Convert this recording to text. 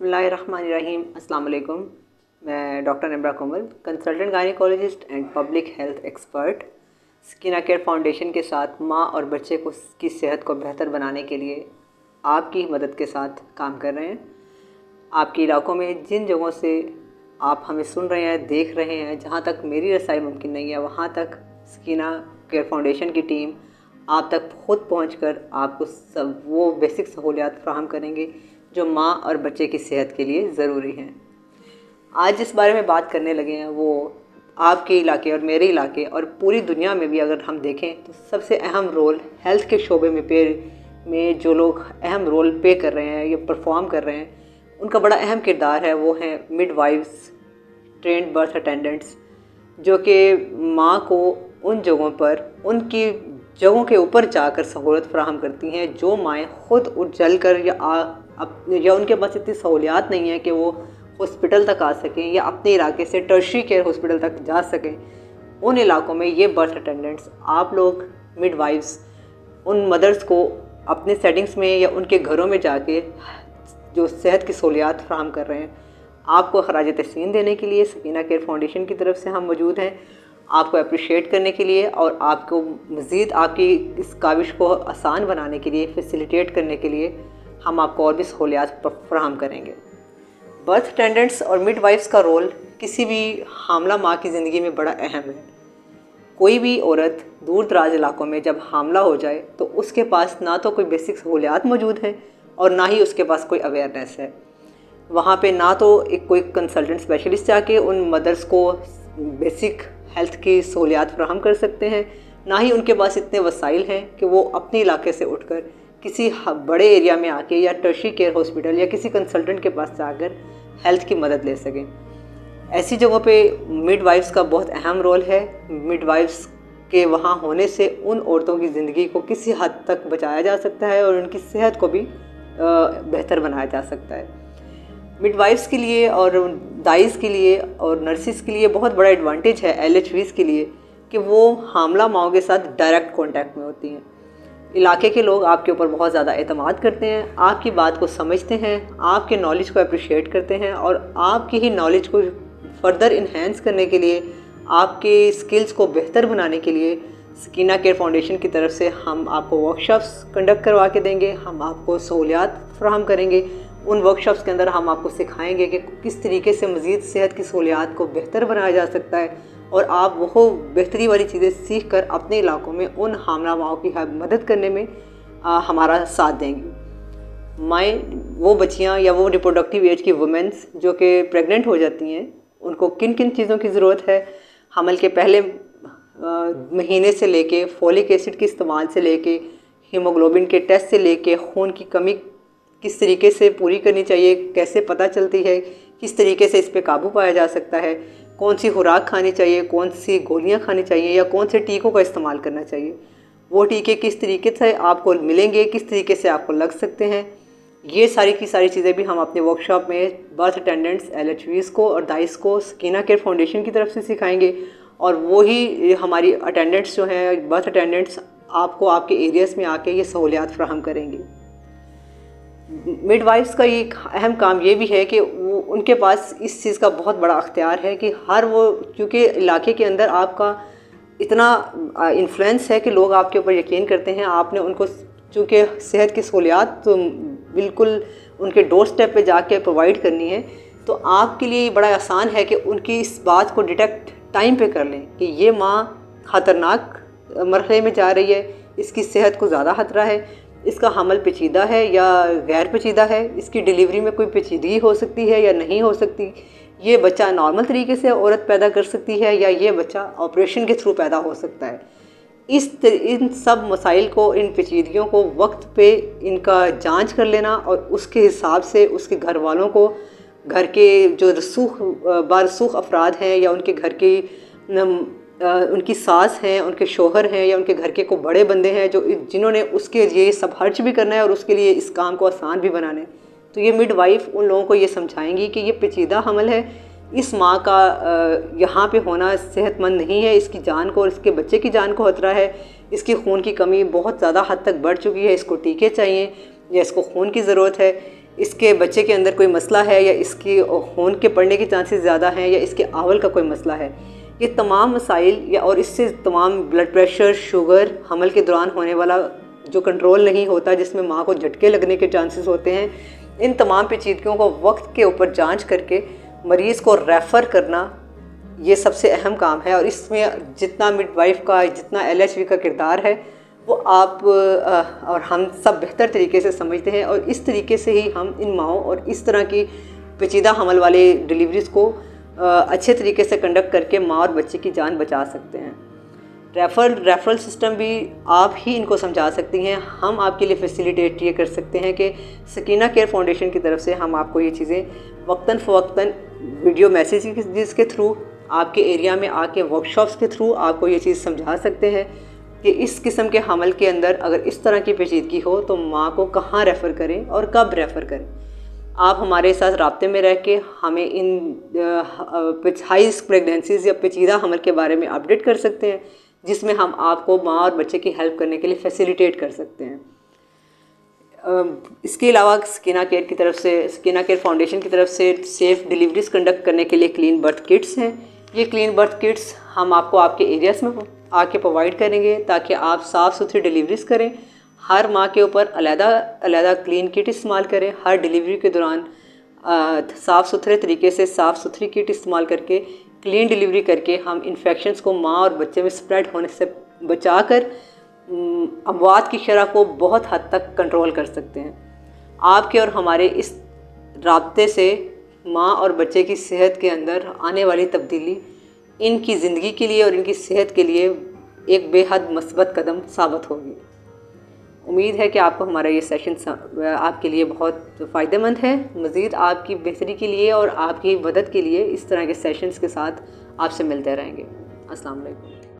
बिस्मिल्लाहिर्रहमानिर्रहीम। अस्सलाम वालेकुम। मैं doctor Nimra Komal, consultant gynaecologist and public health expert, स्किना केयर फाउंडेशन के साथ माँ और बच्चे को की सेहत को बेहतर बनाने के लिए आपकी मदद के साथ काम कर रहे हैं। आपके इलाकों में जिन जगहों से आप हमें सुन रहे हैं, देख रहे हैं, जहाँ तक मेरी रसाई मुमकिन नहीं है, वहाँ तक स्किना केयर फाउंडेशन की टीम आप तक खुद पहुंचकर आपको सब वो बेसिक सहूलियात फ़राहम करेंगे जो माँ और बच्चे की सेहत के लिए ज़रूरी हैं। आज जिस बारे में बात करने लगे हैं वो आपके इलाके और मेरे इलाके और पूरी दुनिया में भी अगर हम देखें तो सबसे अहम रोल हेल्थ के शोबे में जो लोग अहम रोल पे कर रहे हैं या परफॉर्म कर रहे हैं, उनका बड़ा अहम किरदार है। वो हैं मिडवाइफ्स, ट्रेंड बर्थ अटेंडेंट्स, जो कि माँ को उन जगहों पर उनकी जगहों के ऊपर जाकर सहूलत फ़राहम करती हैं जो माएँ खुद उठ जल कर या उनके पास इतनी सहूलियात नहीं है कि वो हॉस्पिटल तक आ सकें या अपने इलाके से टर्शरी केयर हॉस्पिटल तक जा सकें। उन इलाकों में ये बर्थ अटेंडेंट्स, आप लोग मिडवाइफ्स, उन मदर्स को अपने सेटिंग्स में या उनके घरों में जाके जो सेहत की सहूलियात फ़राहम कर रहे हैं, आपको खराज तहसीन देने के लिए स्किना केयर फाउंडेशन की तरफ से हम मौजूद हैं। आपको अप्रिशिएट करने के लिए और आपको मज़ीद आपकी इस काविश को आसान बनाने के लिए, फैसिलिटेट करने के लिए हम आपको और भी सहूलियात फ़राहम करेंगे। बर्थ अटेंडेंट्स और मिडवाइफ्स का रोल किसी भी हामला माँ की ज़िंदगी में बड़ा अहम है। कोई भी औरत दूर दराज इलाकों में जब हामला हो जाए तो उसके पास ना तो कोई बेसिक सहूलियात मौजूद हैं और ना ही उसके पास कोई अवेयरनेस है। वहाँ पे ना तो एक कोई कंसल्टेंट स्पेशलिस्ट जाके उन मदर्स को बेसिक हेल्थ की सहूलियात फ़राहम कर सकते हैं, ना ही उनके पास इतने वसाइल हैं कि वो अपने इलाके से उठकर किसी बड़े एरिया में आके या टर्शरी केयर हॉस्पिटल या किसी कंसल्टेंट के पास जाकर हेल्थ की मदद ले सकें। ऐसी जगहों पे मिडवाइफ्स का बहुत अहम रोल है। मिडवाइफ्स के वहाँ होने से उन औरतों की ज़िंदगी को किसी हद तक बचाया जा सकता है और उनकी सेहत को भी बेहतर बनाया जा सकता है। मिडवाइफ्स के लिए और दाइस के लिए और नर्सिस के लिए बहुत बड़ा एडवांटेज है LHVs के लिए कि वो हामला माओं के साथ डायरेक्ट कांटेक्ट में होती हैं। इलाके के लोग आपके ऊपर बहुत ज़्यादा एतमाद करते हैं, आपकी बात को समझते हैं, आपके नॉलेज को अप्रिशिएट करते हैं और आपकी ही नॉलेज को फर्दर इन्हेंस करने के लिए, आपके स्किल्स को बेहतर बनाने के लिए स्किना केयर फाउंडेशन की तरफ से हम आपको वर्कशॉप्स कंडक्ट करवा के देंगे। हम आपको सहूलियात फ़राहम करेंगे। उन वर्कशॉप्स के अंदर हम आपको सिखाएंगे कि किस तरीके से मज़ीद सेहत की सहूलियात को बेहतर बनाया जा सकता है और आप वो बेहतरी वाली चीज़ें सीख कर अपने इलाकों में उन हामला माओं की मदद करने में हमारा साथ देंगी। माएँ, वो बच्चियाँ या वो रिप्रोडक्टिव एज की वुमेंस जो कि प्रेग्नेंट हो जाती हैं, उनको किन किन चीज़ों की ज़रूरत है, हमल के पहले महीने से लेके फोलिक एसिड के इस्तेमाल से लेके हीमोग्लोबिन के टेस्ट से लेके खून की कमी किस तरीके से पूरी करनी चाहिए, कैसे पता चलती है, किस तरीके से इस पे काबू पाया जा सकता है, कौन सी खुराक खानी चाहिए, कौन सी गोलियां खानी चाहिए या कौन से टीकों का इस्तेमाल करना चाहिए, वो टीके किस तरीके से आपको मिलेंगे, किस तरीके से आपको लग सकते हैं, ये सारी की सारी चीज़ें भी हम अपने वर्कशॉप में बर्थ अटेंडेंट्स LHVs को और दाइस को स्किना केयर फाउंडेशन की तरफ से सिखाएंगे। और वही हमारी अटेंडेंट्स जो हैं, बर्थ अटेंडेंट्स, आपको आपके एरियाज़ में आके ये सहूलियात फ़राहम करेंगी। मिडवाइफ्स का एक अहम काम ये भी है कि उनके पास इस चीज़ का बहुत बड़ा अख्तियार है कि क्योंकि इलाके के अंदर आपका इतना इन्फ्लुएंस है कि लोग आपके ऊपर यकीन करते हैं। आपने उनको चूँकि सेहत की सहूलियात तो बिल्कुल उनके डोर स्टेप पे जाके प्रोवाइड करनी है, तो आपके लिए बड़ा आसान है कि उनकी इस बात को डिटेक्ट टाइम पे कर लें कि ये माँ ख़तरनाक मरहले में जा रही है, इसकी सेहत को ज़्यादा ख़तरा है, इसका हमल पेचीदा है या गैर पेचीदा है, इसकी डिलीवरी में कोई पेचीदगी हो सकती है या नहीं हो सकती, ये बच्चा नॉर्मल तरीके से औरत पैदा कर सकती है या ये बच्चा ऑपरेशन के थ्रू पैदा हो सकता है। इन सब मसाइल को, इन पेचीदगियों को वक्त पे इनका जांच कर लेना और उसके हिसाब से उसके घर वालों को, घर के जो बारसूख अफराद हैं या उनके घर की उनकी सास हैं, उनके शोहर हैं या उनके घर के को बड़े बंदे हैं जिन्होंने उसके लिए सब खर्च भी करना है और उसके लिए इस काम को आसान भी बनाना है, तो ये मिडवाइफ उन लोगों को ये समझाएंगी कि ये पेचीदा हमल है, इस माँ का यहाँ पे होना सेहतमंद नहीं है, इसकी जान को और इसके बच्चे की जान को खतरा है, इसकी खून की कमी बहुत ज़्यादा हद तक बढ़ चुकी है, इसको टीके चाहिए या इसको खून की ज़रूरत है। इसके बच्चे के अंदर कोई मसला है, या इसकी खून के पड़ने के चांसेस ज़्यादा हैं, या इसके आंवल का कोई मसला है। ये तमाम मसाइल या और इससे तमाम ब्लड प्रेशर, शुगर, हमल के दौरान होने वाला जो कंट्रोल नहीं होता, जिसमें माँ को झटके लगने के चांसेस होते हैं, इन तमाम पेचीदगियों को वक्त के ऊपर जांच करके मरीज़ को रेफ़र करना, ये सबसे अहम काम है। और इसमें जितना मिडवाइफ का, जितना LHV का किरदार है, वो आप और हम सब बेहतर तरीके से समझते हैं। और इस तरीके से ही हम इन माओं और इस तरह की पेचीदा हमल वाले डिलीवरीज़ को अच्छे तरीके से कंडक्ट करके माँ और बच्चे की जान बचा सकते हैं। रेफ़रल सिस्टम भी आप ही इनको समझा सकती हैं। हम आपके लिए फैसिलिटेट ये कर सकते हैं कि सकीना केयर फाउंडेशन की तरफ से हम आपको ये चीज़ें वक्तन फ़वक्तन वीडियो मैसेज के थ्रू, आपके एरिया में आके वर्कशॉप्स के थ्रू आपको ये चीज़ समझा सकते हैं कि इस किस्म के हमल के अंदर अगर इस तरह की पेचीदगी हो तो माँ को कहाँ रेफ़र करें और कब रेफ़र करें। आप हमारे साथ राब्ते में रह के हमें इन हाई रिस्क प्रेगनेंसीज़ या पेचीदा हमल के बारे में अपडेट कर सकते हैं, जिसमें हम आपको माँ और बच्चे की हेल्प करने के लिए फैसिलिटेट कर सकते हैं। इसके अलावा सकीना केयर फाउंडेशन की तरफ से सेफ़ डिलीवरीज कंडक्ट करने के लिए क्लीन बर्थ किट्स हैं। ये क्लीन बर्थ किट्स हम आपको आपके एरियाज़ में आके प्रोवाइड करेंगे ताकि आप साफ़ सुथरी डिलीवरीज करें। हर माँ के ऊपर अलग क्लीन किट इस्तेमाल करें। हर डिलीवरी के दौरान साफ़ सुथरे तरीके से साफ़ सुथरी किट इस्तेमाल करके क्लीन डिलीवरी करके हम इन्फेक्शंस को माँ और बच्चे में स्प्रेड होने से बचाकर अमवात की शरह को बहुत हद तक कंट्रोल कर सकते हैं। आपके और हमारे इस राब्ते से माँ और बच्चे की सेहत के अंदर आने वाली तब्दीली इनकी ज़िंदगी के लिए और इनकी सेहत के लिए एक बेहद मस्बत कदम साबित होगी। उम्मीद है कि आपको हमारा ये सेशन आपके लिए बहुत फ़ायदेमंद है। मज़ीद आपकी बेहतरी के लिए और आपकी मदद के लिए इस तरह के सेशंस के साथ आपसे मिलते रहेंगे। अस्सलाम वालेकुम।